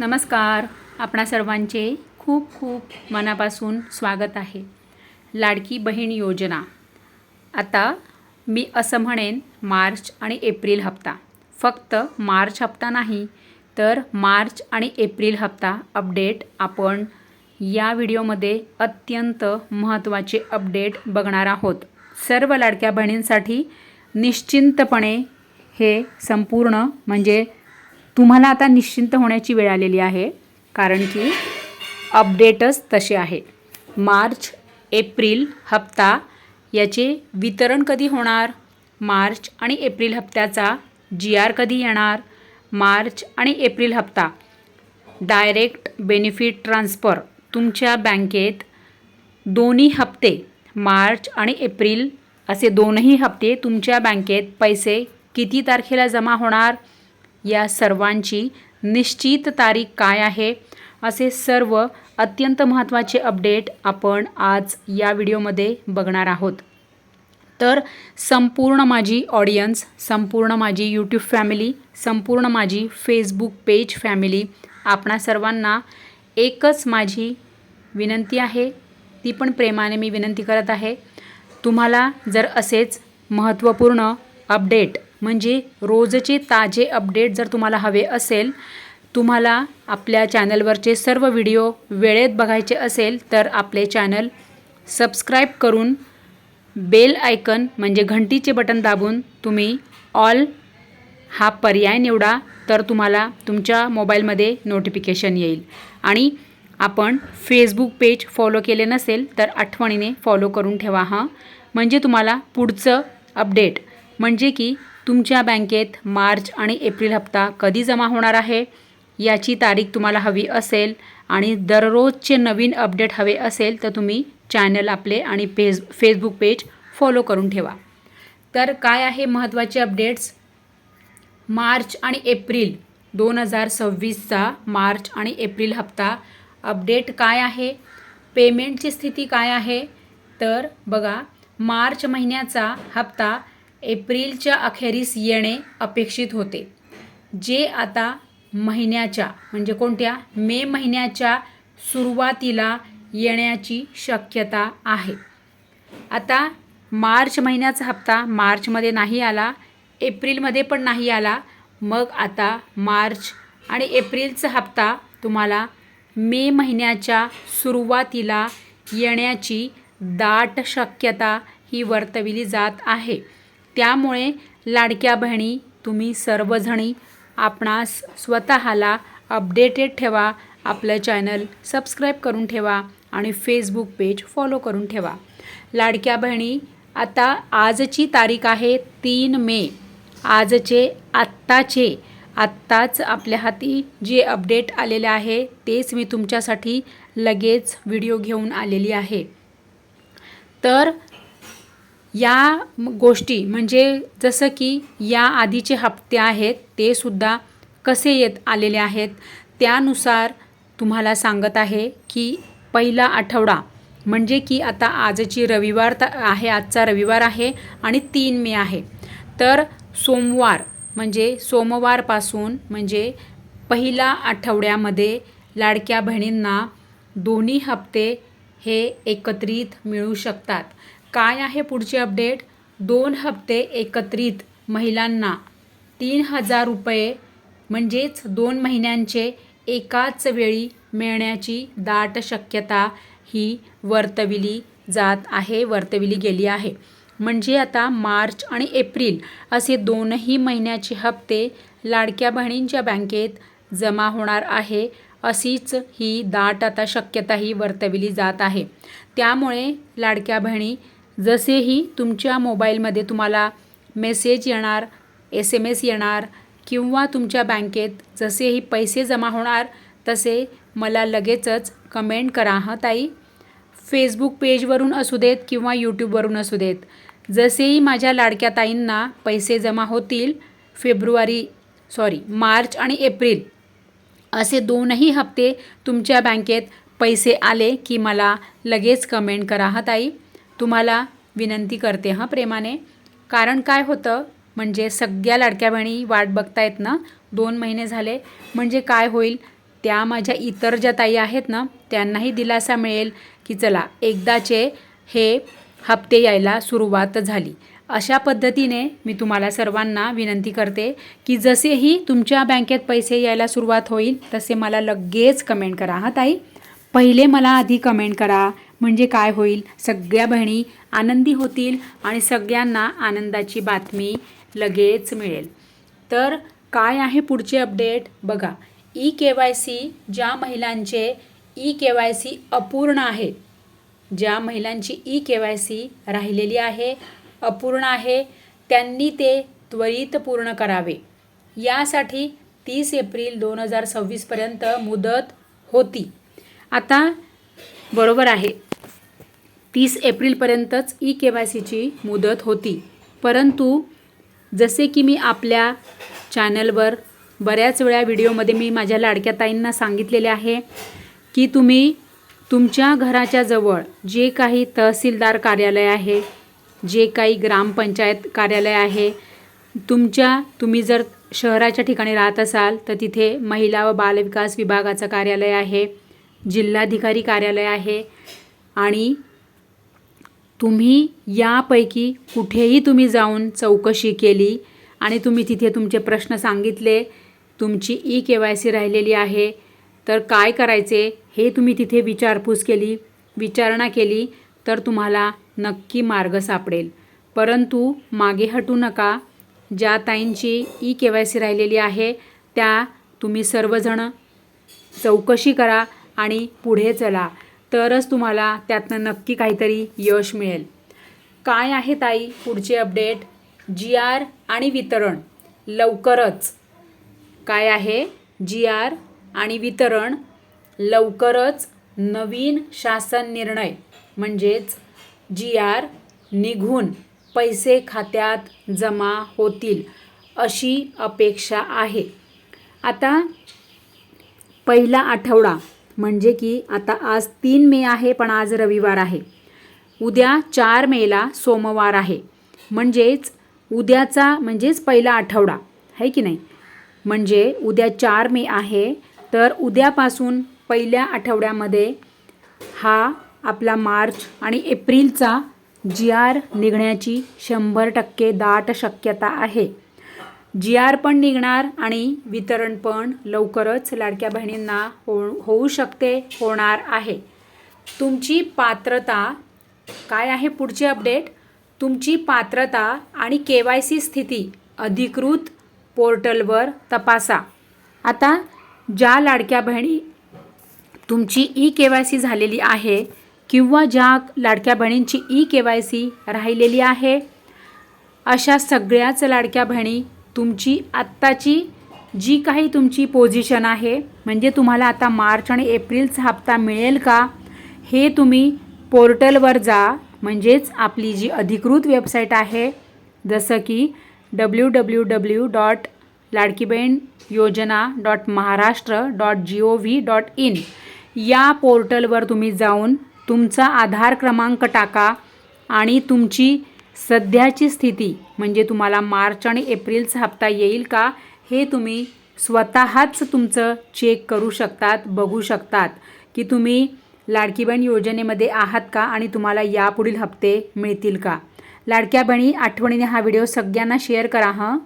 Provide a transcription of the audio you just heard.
नमस्कार. आपणा सर्वांचे खूप खूप मनापासून स्वागत आहे. लाडकी बहीण योजना. आता मी असं म्हणेन मार्च आणि एप्रिल हप्ता, फक्त मार्च हप्ता नाही तर मार्च आणि एप्रिल हप्ता अपडेट आपण या व्हिडिओमध्ये अत्यंत महत्त्वाचे अपडेट बघणार आहोत. सर्व लाडक्या बहिणींसाठी निश्चिंतपणे हे संपूर्ण म्हणजे तुम्हाला आता निश्चिंत होण्याची वेळ आलेली आहे, कारण की अपडेटच तसे आहे. मार्च एप्रिल हप्ता याचे वितरण कधी होणार, मार्च आणि एप्रिल हप्त्याचा GR कधी येणार, मार्च आणि एप्रिल हप्ता डायरेक्ट बेनिफिट ट्रान्सफर तुमच्या बँकेत दोन्ही हप्ते मार्च आणि एप्रिल असे दोनही हप्ते तुमच्या बँकेत पैसे किती तारखेला जमा होणार, या सर्वांची निश्चित तारीख काय आहे, असे सर्व अत्यंत महत्त्वाचे अपडेट आपण आज या व्हिडिओमध्ये बघणार आहोत. तर संपूर्ण माझी ऑडियन्स, संपूर्ण माझी यूट्यूब फॅमिली, संपूर्ण माझी फेसबुक पेज फॅमिली, आपणा सर्वांना एकच माझी विनंती आहे, ती पण प्रेमाने मी विनंती करत आहे. तुम्हाला जर असेच महत्त्वपूर्ण अपडेट म्हणजे रोजचे ताजे अपडेट जर तुम्हाला हवे असेल, तुम्हाला आपल्या चॅनलवरचे सर्व व्हिडिओ वेळेत बघायचे असेल तर आपले चॅनल सबस्क्राईब करून बेल आयकन म्हणजे घंटीचे बटन दाबून तुम्ही ऑल हा पर्याय निवडा, तर तुम्हाला तुमच्या मोबाईलमध्ये नोटिफिकेशन येईल. आणि आपण फेसबुक पेज फॉलो केले नसेल तर आठवणीने फॉलो करून ठेवा हां, म्हणजे तुम्हाला पुढचं अपडेट म्हणजे की तुमच्या बँकेत मार्च आणि एप्रिल हप्ता कधी जमा होणार आहे याची तारीख तुम्हाला हवी असेल आणि दररोजचे नवीन अपडेट हवे असेल तर तुम्ही चॅनल आपले आणि फेसबुक पेज फॉलो करून ठेवा. तर काय आहे महत्त्वाचे अपडेट्स? मार्च आणि एप्रिल 2026चा मार्च आणि एप्रिल हप्ता अपडेट काय आहे, पेमेंटची स्थिती काय आहे? तर बघा, मार्च महिन्याचा हप्ता एप्रिलच्या अखेरीस येणे अपेक्षित होते, जे आता महिन्याच्या म्हणजे कोणत्या मे महिन्याच्या सुरुवातीला येण्याची शक्यता आहे. आता मार्च महिन्याचा हप्ता मार्चमध्ये नाही आला, एप्रिलमध्ये पण नाही आला, मग आता मार्च आणि एप्रिलचा हप्ता तुम्हाला मे महिन्याच्या सुरुवातीला येण्याची दाट शक्यता ही वर्तविली जात आहे. त्यामुळे लाडक्या बहिणी, तुम्ही सर्वजणी आपणास स्वतःला अपडेटेड ठेवा, आपलं चॅनल सबस्क्राईब करून ठेवा आणि फेसबुक पेज फॉलो करून ठेवा. लाडक्या बहिणी, आता आजची तारीख आहे 3 मे. आत्ताच आपल्या हाती जे अपडेट आलेले आहे तेच मी तुमच्यासाठी लगेच व्हिडिओ घेऊन आलेली आहे. तर या गोष्टी म्हणजे जसं की या आधीचे हप्ते आहेत ते सुद्धा कसे येत आलेले आहेत त्यानुसार तुम्हाला सांगत आहे की पहिला आठवडा म्हणजे की आता आजची रविवार आहे, आजचा रविवार आहे आणि 3 मे आहे. तर सोमवार म्हणजे सोमवारपासून म्हणजे पहिला आठवड्यामध्ये लाडक्या बहिणींना दोन्ही हप्ते हे एकत्रित मिळू शकतात. काय आहे पुढचे अपडेट? 2 हप्ते एकत्रित महिलांना 3,000 रुपये म्हणजेच 2 महिन्यांचे एकाच वेळी मिळण्याची दाट शक्यता ही वर्तविली जात आहे, वर्तविली गेली आहे. म्हणजे आता मार्च आणि एप्रिल असे दोनही महिन्याचे हप्ते लाडक्या बहिणींच्या बँकेत जमा होणार आहे, अशीच ही दाट आता शक्यता ही वर्तविली जात आहे. त्यामुळे लाडक्या बहिणी, जसेही तुमच्या मोबाईलमध्ये तुम्हाला मेसेज येणार, SMS येणार किंवा तुमच्या बँकेत जसेही पैसे जमा होणार तसे मला लगेचच कमेंट करा हं ताई. फेसबुक पेजवरून असू देत किंवा यूट्यूबवरून असू देत. जसेही माझ्या लाडक्या ताईंना पैसे जमा होतील मार्च आणि एप्रिल असे दोनही हप्ते तुमच्या बँकेत पैसे आले की मला लगेच कमेंट करा हं ताई. तुम्हाला विनंती करते हां प्रेमाने. कारण काय होतं म्हणजे सगळ्या लाडक्या बहिणी वाट बघतायत ना, 2 महिने झाले म्हणजे काय होईल, त्या माझ्या इतर ज्या ताई आहेत ना त्यांनाही दिलासा मिळेल की चला एकदाचे हे हप्ते यायला सुरुवात झाली. अशा पद्धतीने मी तुम्हाला सर्वांना विनंती करते की जसेही तुमच्या बँकेत पैसे यायला सुरुवात होईल तसे मला लगेच कमेंट करा. हां ताई, पहिले मला आधी कमेंट करा, म्हणजे काय होईल, सगळ्या बहिणी आनंदी होतील आणि सगळ्यांना आनंदाची बातमी लगेच मिळेल. तर काय आहे पुढचे अपडेट बघा. KYC ज्या महिलांचे KYC अपूर्ण आहे, ज्या महिलांची KYC राहिलेली आहे, अपूर्ण आहे, त्यांनी ते त्वरित पूर्ण करावे. यासाठी 30 एप्रिल 2026 पर्यंत मुदत होती. आता बरोबर आहे 30 एप्रिलपर्यंतच KYCची मुदत होती, परंतु जसे की मी आपल्या चॅनलवर बऱ्याच वेळा व्हिडिओमध्ये मी माझ्या लाडक्या ताईंना सांगितलेले आहे की तुम्ही तुमच्या घराच्या जवळ जे काही तहसीलदार कार्यालय आहे, जे काही ग्रामपंचायत कार्यालय आहे, तुम्ही जर शहराच्या ठिकाणी राहत असाल तर तिथे महिला व बालविकास विभागाचं कार्यालय आहे, जिल्हाधिकारी कार्यालय आहे आणि तुम्ही यापैकी कुठेही तुम्ही जाऊन चौकशी केली आणि तुम्ही तिथे तुमचे प्रश्न सांगितले, तुमची KYC राहिलेली आहे, तर काय करायचे हे तुम्ही तिथे विचारणा केली तर तुम्हाला नक्की मार्ग सापडेल. परंतु मागे हटू नका. ज्या ताईंची KYC राहिलेली आहे त्या तुम्ही सर्वजण चौकशी करा आणि पुढे चला, तरच तुम्हाला त्यातनं नक्की काहीतरी यश मिळेल. काय आहे ताई पुढचे अपडेट? GR आणि वितरण लवकरच. काय आहे? GR आणि वितरण लवकरच नवीन शासन निर्णय म्हणजेच GR निघून पैसे खात्यात जमा होतील अशी अपेक्षा आहे. आता पहिला आठवडा म्हणजे की आता आज 3 मे आहे पण आज रविवार आहे, उद्या 4 मेला सोमवार आहे, म्हणजेच उद्याचा म्हणजेच पहिला आठवडा आहे की नाही, म्हणजे उद्या 4 मे आहे, तर उद्यापासून पहिल्या आठवड्यामध्ये हा आपला मार्च आणि एप्रिलचा GR निघण्याची 100% दाट शक्यता आहे. GR पण निघणार आणि वितरण पण लवकरच लाडक्या बहिणींना होऊ शकते, होणार आहे. तुमची पात्रता काय आहे पुढचे अपडेट? तुमची पात्रता आणि KYC स्थिती अधिकृत पोर्टलवर तपासा. आता ज्या लाडक्या बहिणी तुमची KYC झालेली आहे किंवा ज्या लाडक्या बहिणींची KYC राहिलेली आहे, अशा सगळ्याच लाडक्या बहिणी तुमची आत्ताची जी काही तुमची पोझिशन आहे, म्हणजे तुम्हाला आता मार्च आणि एप्रिलचा हप्ता मिळेल का, हे तुम्ही पोर्टलवर जा. म्हणजेच आपली जी अधिकृत वेबसाईट आहे जसं की www.ladkibehnYojana.maharashtra.gov.in या पोर्टलवर तुम्ही जाऊन तुमचा आधार क्रमांक टाका आणि तुमची सध्याची स्थिती म्हणजे तुम्हाला मार्च आणि एप्रिलचा हप्ता येईल का हे तुम्ही स्वतःच तुमचं चेक करू शकतात, बघू शकतात की तुम्ही लाडकी बहीण योजनेमध्ये आहात का आणि तुम्हाला यापुढील हप्ते मिळतील का. लाडक्या बहिणी आठवणीने हा व्हिडिओ सगळ्यांना शेअर करा.